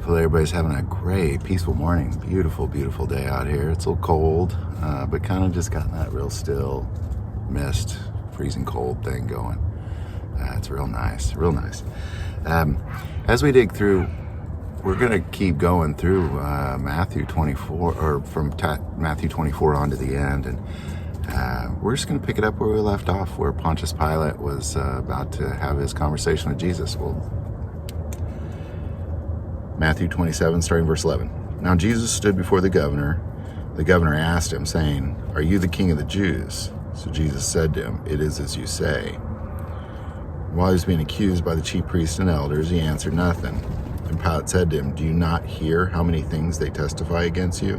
Hopefully everybody's having a great, peaceful morning. Beautiful, beautiful day out here. It's a little cold, but kind of just got that real still mist, freezing cold thing going. It's real nice, real nice. As we dig through, we're going to keep going through Matthew 24, or from Matthew 24 on to the end, and we're just going to pick it up where we left off, where Pontius Pilate was about to have his conversation with Jesus. Matthew 27, starting verse 11. Now Jesus stood before the governor. The governor asked him, saying, "Are you the king of the Jews?" So Jesus said to him, "It is as you say." While he was being accused by the chief priests and elders, he answered nothing. And Pilate said to him, "Do you not hear how many things they testify against you?"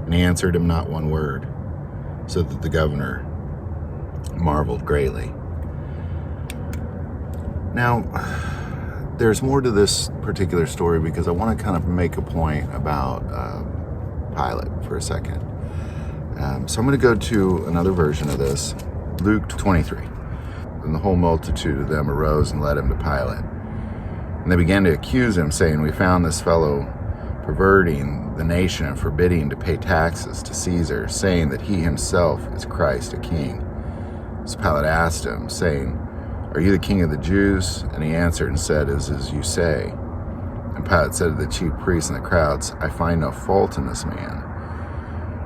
And he answered him not one word, so that the governor marveled greatly. Now, there's more to this particular story because I want to kind of make a point about Pilate for a second. So I'm going to go to another version of this, Luke 23. And the whole multitude of them arose and led him to Pilate. And they began to accuse him, saying, "We found this fellow perverting the nation and forbidding to pay taxes to Caesar, saying that he himself is Christ, a king." So Pilate asked him, saying, "Are you the king of the Jews?" And he answered and said, as you say." And Pilate said to the chief priests and the crowds, "I find no fault in this man."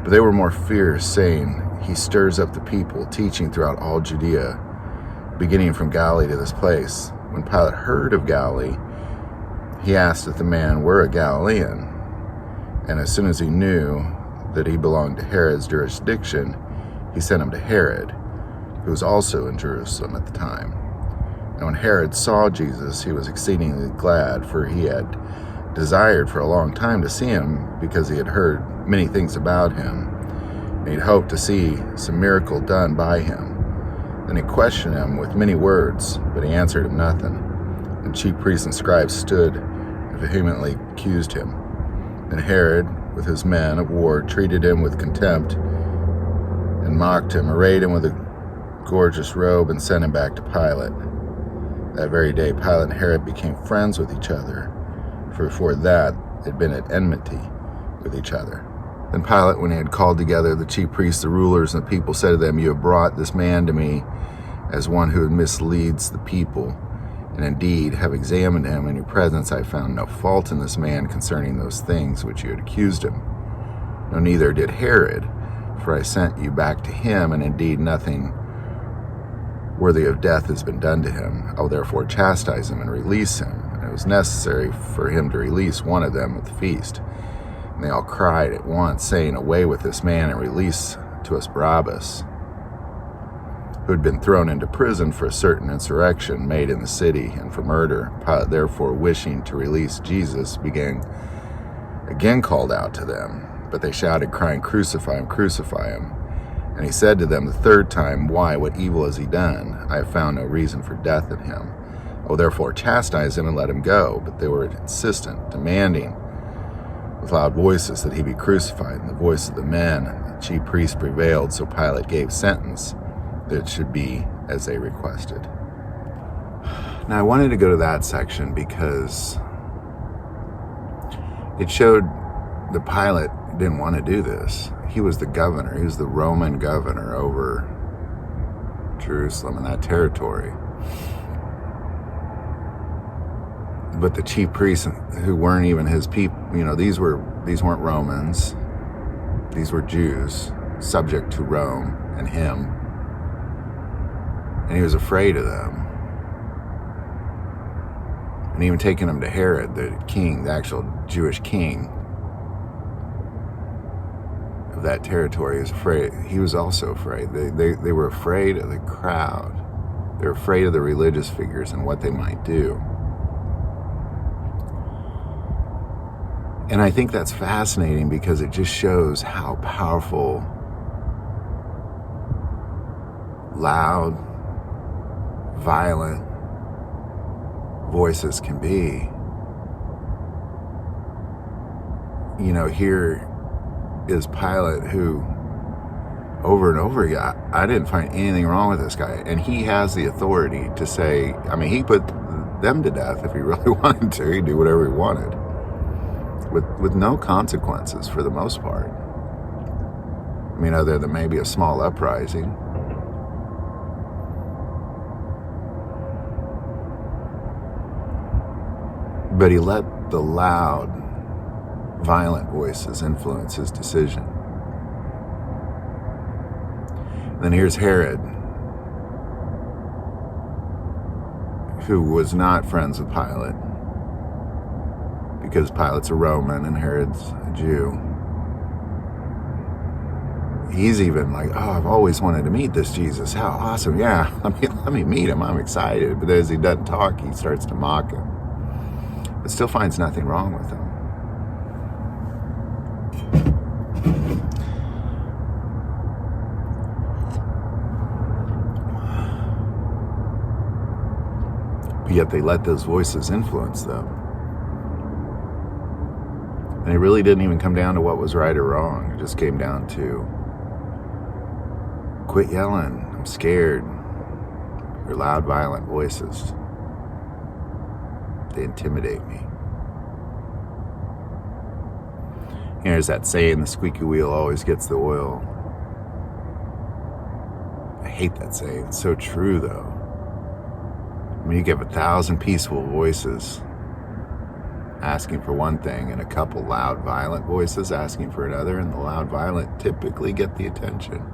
But they were more fierce, saying, "He stirs up the people, teaching throughout all Judea, beginning from Galilee to this place." When Pilate heard of Galilee, he asked if the man were a Galilean. And as soon as he knew that he belonged to Herod's jurisdiction, he sent him to Herod, who was also in Jerusalem at the time. And when Herod saw Jesus, he was exceedingly glad, for he had desired for a long time to see him, because he had heard many things about him, and he had hoped to see some miracle done by him. Then he questioned him with many words, but he answered him nothing. And chief priests and scribes stood and vehemently accused him. And Herod, with his men of war, treated him with contempt and mocked him, arrayed him with a gorgeous robe, and sent him back to Pilate. That very day, Pilate and Herod became friends with each other, for before that they had been at enmity with each other. Then Pilate, when he had called together the chief priests, the rulers, and the people, said to them, "You have brought this man to me as one who misleads the people. And indeed, have examined him in your presence. I found no fault in this man concerning those things which you had accused him. No, neither did Herod, for I sent you back to him, and indeed nothing worthy of death has been done to him. I will therefore chastise him and release him." And it was necessary for him to release one of them at the feast. And they all cried at once, saying, "Away with this man, and release to us Barabbas," who had been thrown into prison for a certain insurrection made in the city, and for murder. Pilate, therefore, wishing to release Jesus, again called out to them. But they shouted, crying, "Crucify him, crucify him." And he said to them the third time, "Why, what evil has he done? I have found no reason for death in him. I will therefore chastise him and let him go." But they were insistent, demanding with loud voices that he be crucified. And the voice of the men and the chief priests prevailed, so Pilate gave sentence that it should be as they requested. Now, I wanted to go to that section because it showed that Pilate didn't want to do this. He was the governor. He was the Roman governor over Jerusalem and that territory. But the chief priests, who weren't even his people, these weren't Romans. These were Jews, subject to Rome and him. And he was afraid of them. And even taking him to Herod, the king, the actual Jewish king of that territory, is afraid. He was also afraid. They were afraid of the crowd. They were afraid of the religious figures and what they might do. And I think that's fascinating because it just shows how powerful, loud, violent voices can be. Here is Pilate, who over and over again, I didn't find anything wrong with this guy. And he has the authority to say, he put them to death if he really wanted to. He'd do whatever he wanted. with no consequences for the most part. I mean, other than maybe a small uprising. But he let the loud, violent voices influence his decision. And then here's Herod, who was not friends with Pilate, because Pilate's a Roman and Herod's a Jew. He's even like, oh, I've always wanted to meet this Jesus. How awesome. Yeah, let me meet him. I'm excited. But as he doesn't talk, he starts to mock him. But still finds nothing wrong with him. But yet they let those voices influence them. And it really didn't even come down to what was right or wrong. It just came down to, quit yelling, I'm scared. Your loud, violent voices, they intimidate me. There's that saying, the squeaky wheel always gets the oil. I hate that saying. It's so true, though. I mean, you get 1,000 peaceful voices asking for one thing and a couple loud, violent voices asking for another, and the loud, violent typically get the attention.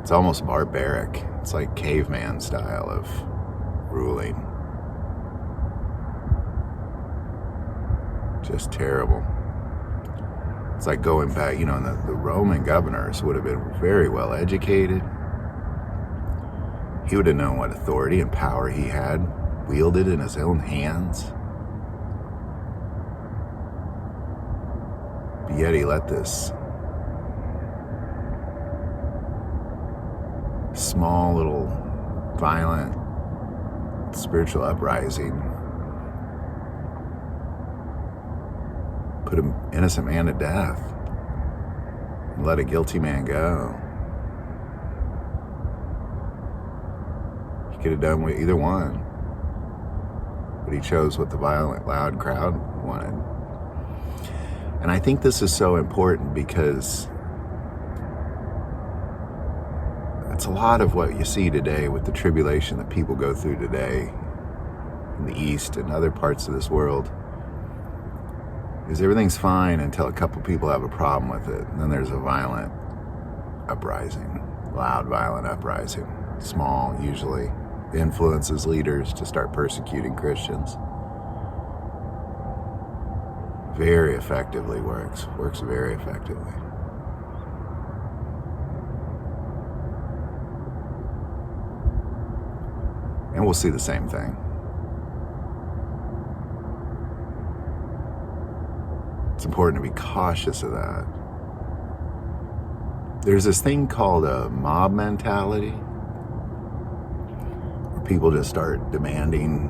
It's almost barbaric. It's like caveman style of ruling. Just terrible. It's like going back, the Roman governors would have been very well educated. He would have known what authority and power he had, wielded in his own hands. But yet he let this small little violent spiritual uprising put an innocent man to death and let a guilty man go. He could have done with either one, but he chose what the violent, loud crowd wanted. And I think this is so important because it's a lot of what you see today with the tribulation that people go through today in the East and other parts of this world. Is everything's fine until a couple people have a problem with it. And then there's a violent uprising, loud, violent uprising. Small, usually, influences leaders to start persecuting Christians. Very effectively works very effectively. And we'll see the same thing. It's important to be cautious of that. There's this thing called a mob mentality, where people just start demanding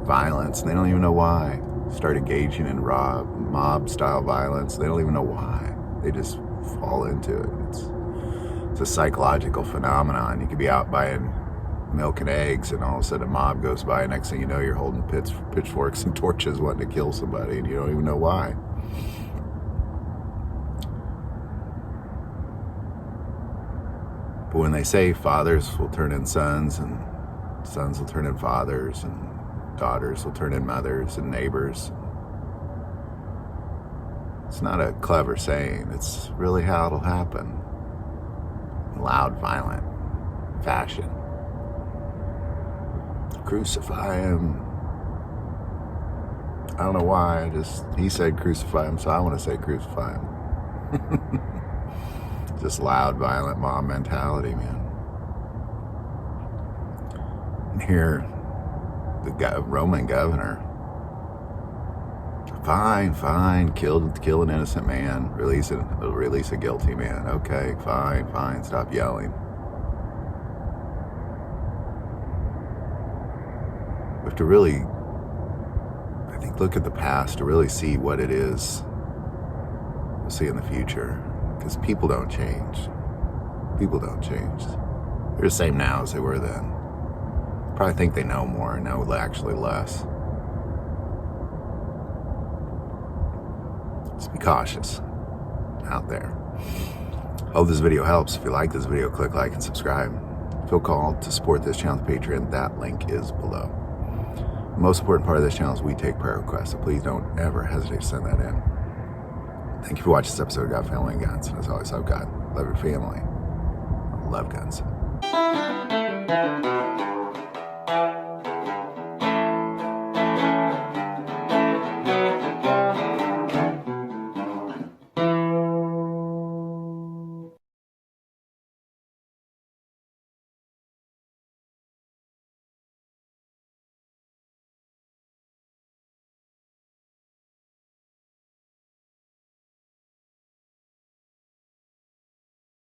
violence and they don't even know why. Start engaging in mob-style violence. They don't even know why. They just fall into it. It's a psychological phenomenon. You could be out buying milk and eggs, and all of a sudden a mob goes by. Next thing you know, you're holding pitchforks and torches wanting to kill somebody, and you don't even know why. But when they say fathers will turn in sons, and sons will turn in fathers, and daughters will turn in mothers and neighbors, it's not a clever saying. It's really how it'll happen. In loud, violent fashion. Crucify him. I don't know why. He said crucify him, so I want to say crucify him. Just loud, violent mob mentality, man. And here, the Roman governor, fine, kill an innocent man, release a guilty man. Okay, fine, stop yelling. We have to really, I think, look at the past to really see what it is we'll see in the future. Because people don't change. They're the same now as they were then. Probably think they know more and know actually less. Just be cautious out there. Hope this video helps. If you like this video, click like and subscribe. Feel called to support this channel with Patreon. That link is below. The most important part of this channel is we take prayer requests, so please don't ever hesitate to send that in. Thank you for watching this episode of God, Family, and Guns. And as always, love God, love your family, love guns.